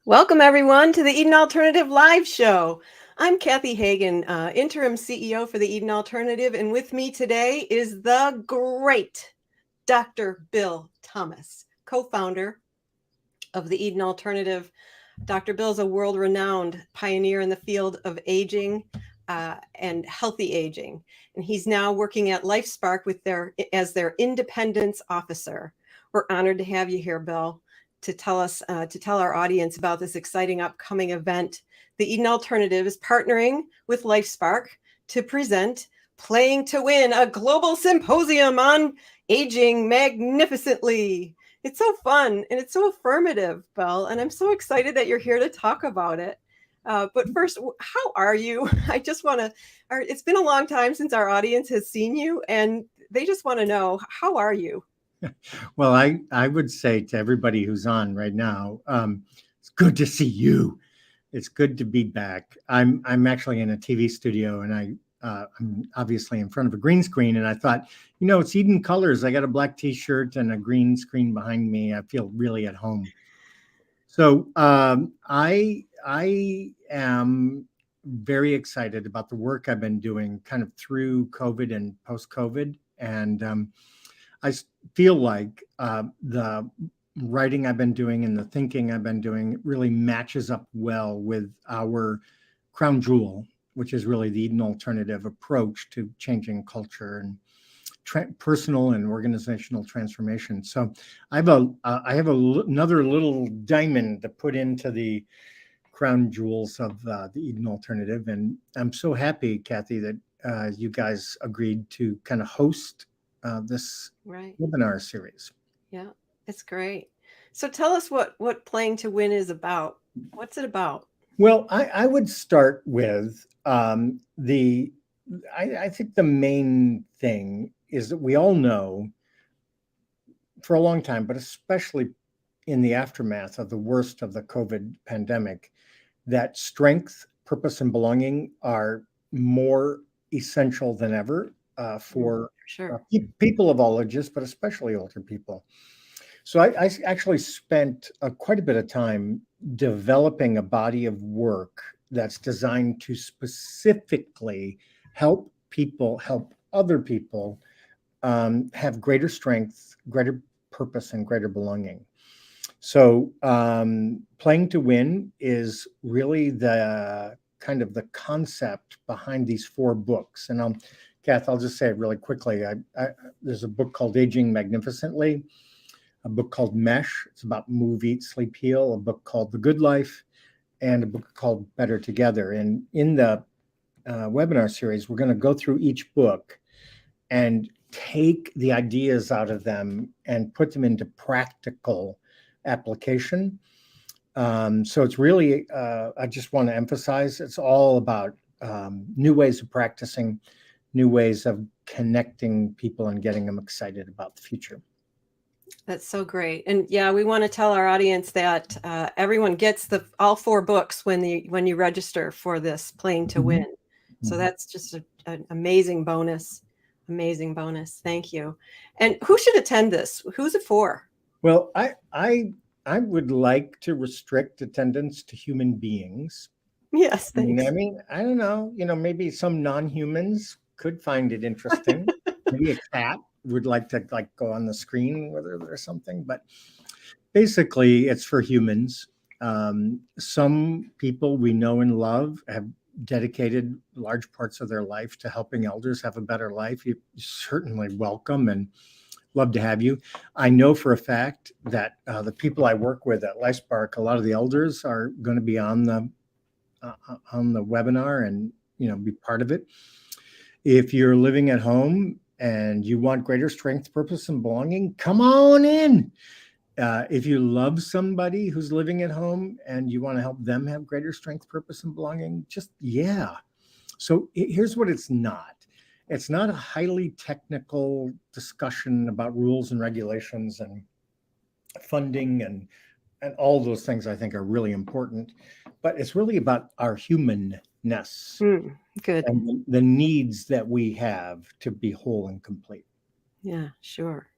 Welcome, everyone, to the Eden Alternative Live Show. I'm Kathy Hagen, Interim CEO for the Eden Alternative, and with me today is the great Dr. Bill Thomas, co-founder of the Eden Alternative. Dr. Bill is a world-renowned pioneer in the field of aging and healthy aging, and he's now working at LifeSpark as their independence officer. We're honored to have you here, Bill, to tell our audience about this exciting upcoming event. The Eden Alternative is partnering with LifeSpark to present Playing to Win, a global symposium on aging magnificently. It's so fun and it's so affirmative, Bill, and I'm so excited that you're here to talk about it. But first, how are you? It's been a long time since our audience has seen you, and they just want to know, how are you? Well, I would say to everybody who's on right now, it's good to see you. It's good to be back. I'm actually in a TV studio, and I'm obviously in front of a green screen. And I thought, it's Eden colors. I got a black T-shirt and a green screen behind me. I feel really at home. So I am very excited about the work I've been doing, kind of through COVID and post-COVID, and I feel like the writing I've been doing and the thinking I've been doing really matches up well with our crown jewel, which is really the Eden Alternative approach to changing culture and personal and organizational transformation. So I have another little diamond to put into the crown jewels of the Eden Alternative, and I'm so happy, Kathy, that you guys agreed to kind of host this webinar series. Yeah, it's great. So tell us what Playing to Win is about. What's it about? Well, I would start with I think the main thing is that we all know for a long time, but especially in the aftermath of the worst of the COVID pandemic, that strength, purpose, and belonging are more essential than ever for people of all ages, but especially older people. So I actually spent quite a bit of time developing a body of work that's designed to specifically help other people have greater strength, greater purpose, and greater belonging. So Playing to Win is really the kind of the concept behind these 4 books. And Kath, I'll just say it really quickly. There's a book called Aging Magnificently, a book called Mesh. It's about Move, Eat, Sleep, Heal, a book called The Good Life, and a book called Better Together. And in the webinar series, we're going to go through each book and take the ideas out of them and put them into practical application. So it's really, I just want to emphasize, it's all about new ways of practicing, new ways of connecting people and getting them excited about the future. That's so great. And yeah, we want to tell our audience that everyone gets all 4 books when you register for this Playing to Win. So that's just an amazing bonus. Amazing bonus. Thank you. And who should attend this? Who's it for? Well, I would like to restrict attendance to human beings. Yes, thanks. I mean, I don't know, maybe some non-humans could find it interesting. Maybe a cat would like to go on the screen with it or something, but basically it's for humans. Some people we know and love have dedicated large parts of their life to helping elders have a better life. You're certainly welcome and love to have you. I know for a fact that the people I work with at LifeSpark, a lot of the elders are going to be on the webinar and be part of it. If you're living at home and you want greater strength, purpose, and belonging, come on in. If you love somebody who's living at home and you want to help them have greater strength, purpose, and belonging, yeah. So here's what it's not. It's not a highly technical discussion about rules and regulations and funding and all those things I think are really important, but it's really about our humanness. Good. And the needs that we have to be whole and complete. Yeah, sure.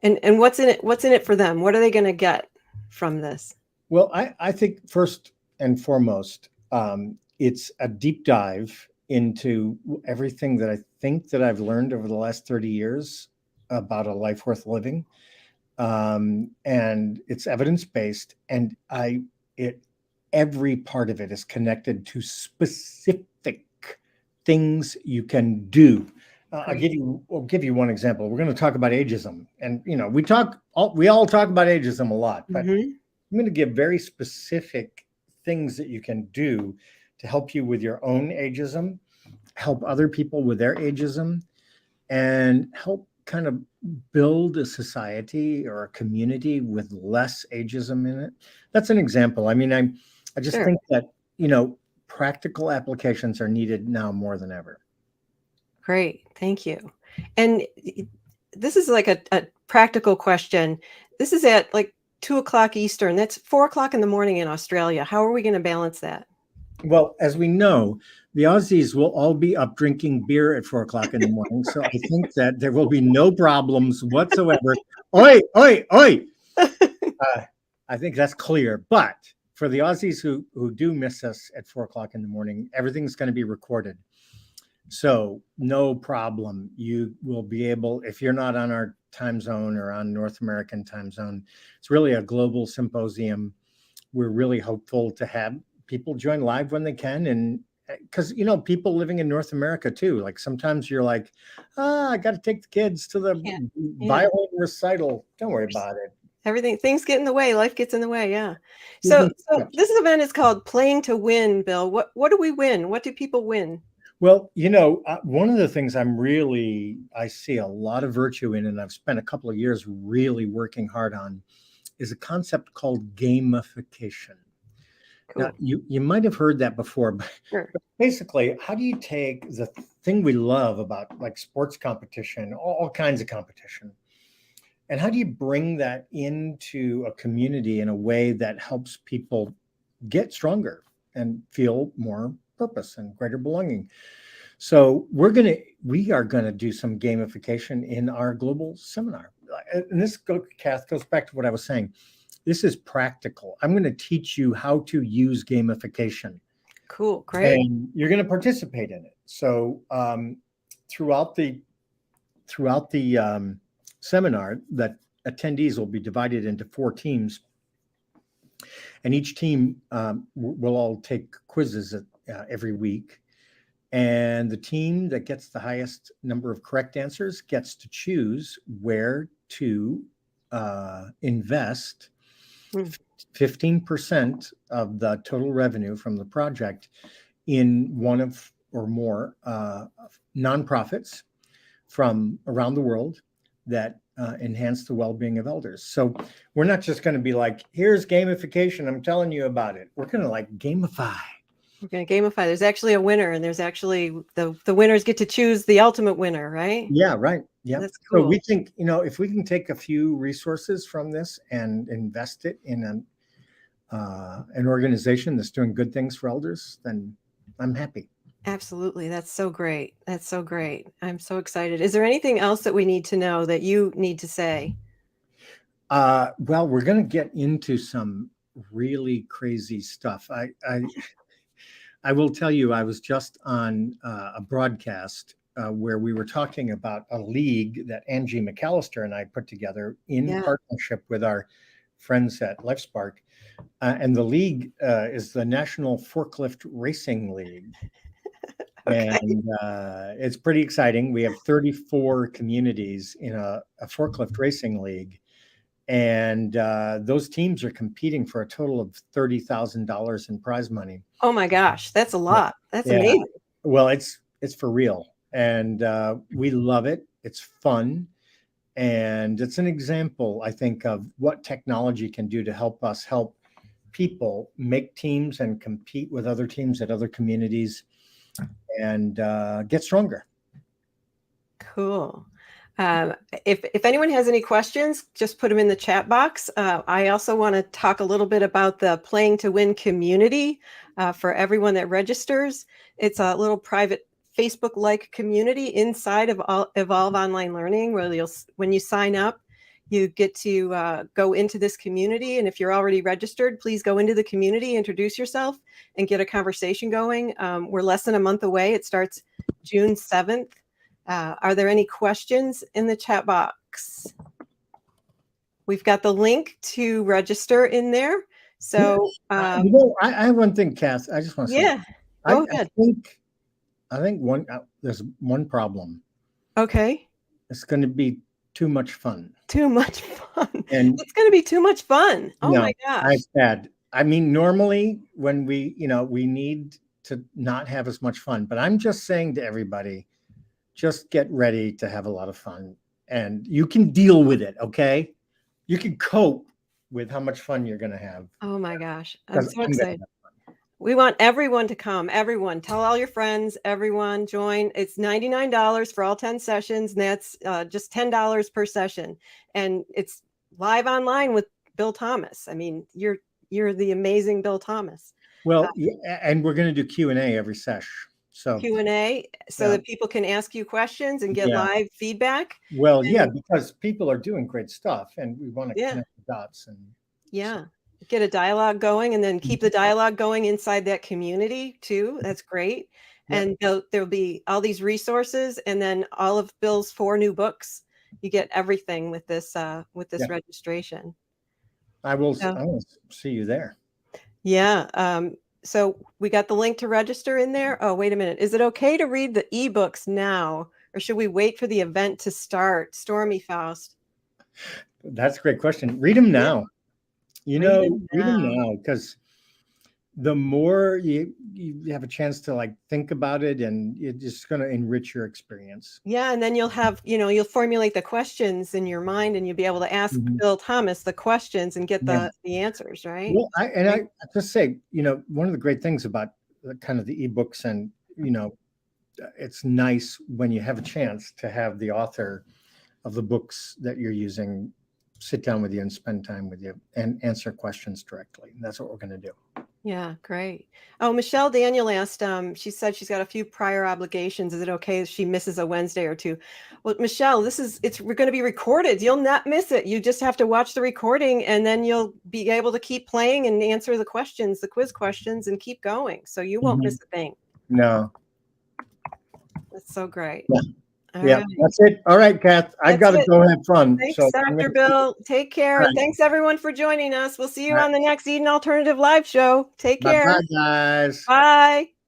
And what's in it for them? What are they going to get from this? Well, I think first and foremost, it's a deep dive into everything that I think that I've learned over the last 30 years about a life worth living. And it's evidence-based, and it every part of it is connected to specific things you can do. Great. I'll give you one example. We're going to talk about ageism, and we all talk about ageism a lot, but Hmm. I'm going to give very specific things that you can do to help you with your own ageism, help other people with their ageism, and help kind of build a society or a community with less ageism in it. That's an example. I mean, I just Sure. think that, you know, practical applications are needed now more than ever. Great. Thank you. And this is like a practical question. This is at like 2 o'clock Eastern. That's 4 o'clock in the morning in Australia. How are we going to balance that? Well, as we know, the Aussies will all be up drinking beer at 4 o'clock in the morning. So I think that there will be no problems whatsoever. Oi, oi, oi. Uh, I think that's clear. But for the Aussies who do miss us at 4 o'clock in the morning, everything's going to be recorded. So no problem. You will be able, if you're not on our time zone or on North American time zone, it's really a global symposium. We're really hopeful to have people join live when they can. And because, you know, people living in North America too, like sometimes you're like, I got to take the kids to the Yeah. Yeah. violin recital. Don't worry about it. Everything, things get in the way. Life gets in the way. Yeah. Give So, them so this event is called Playing to Win, Bill. What do we win? What do people win? Well, you know, one of the things I see a lot of virtue in, and I've spent a couple of years really working hard on, is a concept called gamification. Now, Cool. you might have heard that before, but Sure. basically, how do you take the thing we love about like sports competition, all kinds of competition, and how do you bring that into a community in a way that helps people get stronger and feel more purpose and greater belonging? So we are gonna do some gamification in our global seminar. And Kath, goes back to what I was saying. This is practical. I'm going to teach you how to use gamification, Cool. Great. and you're going to participate in it. So throughout the seminar, that attendees will be divided into 4 teams, and each team will all take quizzes every week. And the team that gets the highest number of correct answers gets to choose where to invest Hmm. 15% of the total revenue from the project in one of or more nonprofits from around the world that enhance the well-being of elders. So we're not just going to be like, here's gamification, I'm telling you about it. We're going to like gamify. We're going to gamify. There's actually a winner, and there's actually the winners get to choose the ultimate winner, right? Yeah, right. Yeah. That's So we cool. think, you know, if we can take a few resources from this and invest it in an organization that's doing good things for elders, then I'm happy. Absolutely. That's so great. That's so great. I'm so excited. Is there anything else that we need to know that you need to say? Well, we're going to get into some really crazy stuff. I will tell you, I was just on a broadcast where we were talking about a league that Angie McAllister and I put together in Yeah. partnership with our friends at LifeSpark. And the league is the National Forklift Racing League. Okay. And it's pretty exciting. We have 34 communities in a forklift racing league. And those teams are competing for a total of $30,000 in prize money. Oh my gosh, that's a Yeah. lot. That's Yeah. amazing. Well, it's for real. And we love it. It's fun. And it's an example, I think, of what technology can do to help us help people make teams and compete with other teams at other communities and get stronger. Cool. Um, if anyone has any questions, just put them in the chat box. I also want to talk a little bit about the Playing to Win community for everyone that registers. It's a little private Facebook-like community inside of Evolve Online Learning, where when you sign up, You get to go into this community. And if you're already registered, please go into the community, introduce yourself, and get a conversation going. We're less than a month away. It starts June 7th. Are there any questions in the chat box? We've got the link to register in there. So, I have one thing, Kath. I just want to say, yeah, go ahead. I think there's one problem. Okay. It's going to be too much fun. Too much fun. And it's going to be too much fun. Oh my gosh. I've had. I mean, normally when we need to not have as much fun, but I'm just saying to everybody, just get ready to have a lot of fun, and you can deal with it. Okay, you can cope with how much fun you're going to have. Oh my gosh, I'm so excited. We want everyone to come. Everyone, tell all your friends. Everyone join. It's $99 for all 10 sessions, and that's just $10 per session. And it's live online with Bill Thomas. I mean, you're the amazing Bill Thomas. Well, and we're going to do Q&A every session. So Q&A, so that people can ask you questions and get live feedback. Well, because people are doing great stuff, and we want to connect the dots. And get a dialogue going, and then keep the dialogue going inside that community too. That's great. And there'll be all these resources, and then all of Bill's 4 new books. You get everything with this registration. I will see you there. Yeah. So we got the link to register in there. Oh, wait a minute. Is it okay to read the ebooks now, or should we wait for the event to start? Stormy Faust. That's a great question. Read them now. Read them now, because the more you have a chance to think about it, and it's just going to enrich your experience. Yeah, and then you'll have, you'll formulate the questions in your mind, and you'll be able to ask Bill Thomas the questions and get the answers, right? Well, I just say, one of the great things about kind of the ebooks, and it's nice when you have a chance to have the author of the books that you're using sit down with you and spend time with you and answer questions directly. And that's what we're going to do. Yeah, great. Oh, Michelle Daniel asked, she said she's got a few prior obligations. Is it okay if she misses a Wednesday or two? Well, Michelle, we're going to be recorded. You'll not miss it. You just have to watch the recording, and then you'll be able to keep playing and answer the questions, the quiz questions, and keep going. So you won't miss a thing. No. That's so great. Right. That's it. All right, Kath. I've got to go have fun. Thanks, Dr. Bill. Take care. Right. And thanks, everyone, for joining us. We'll see you on the next Eden Alternative Live show. Take care. Bye, guys. Bye.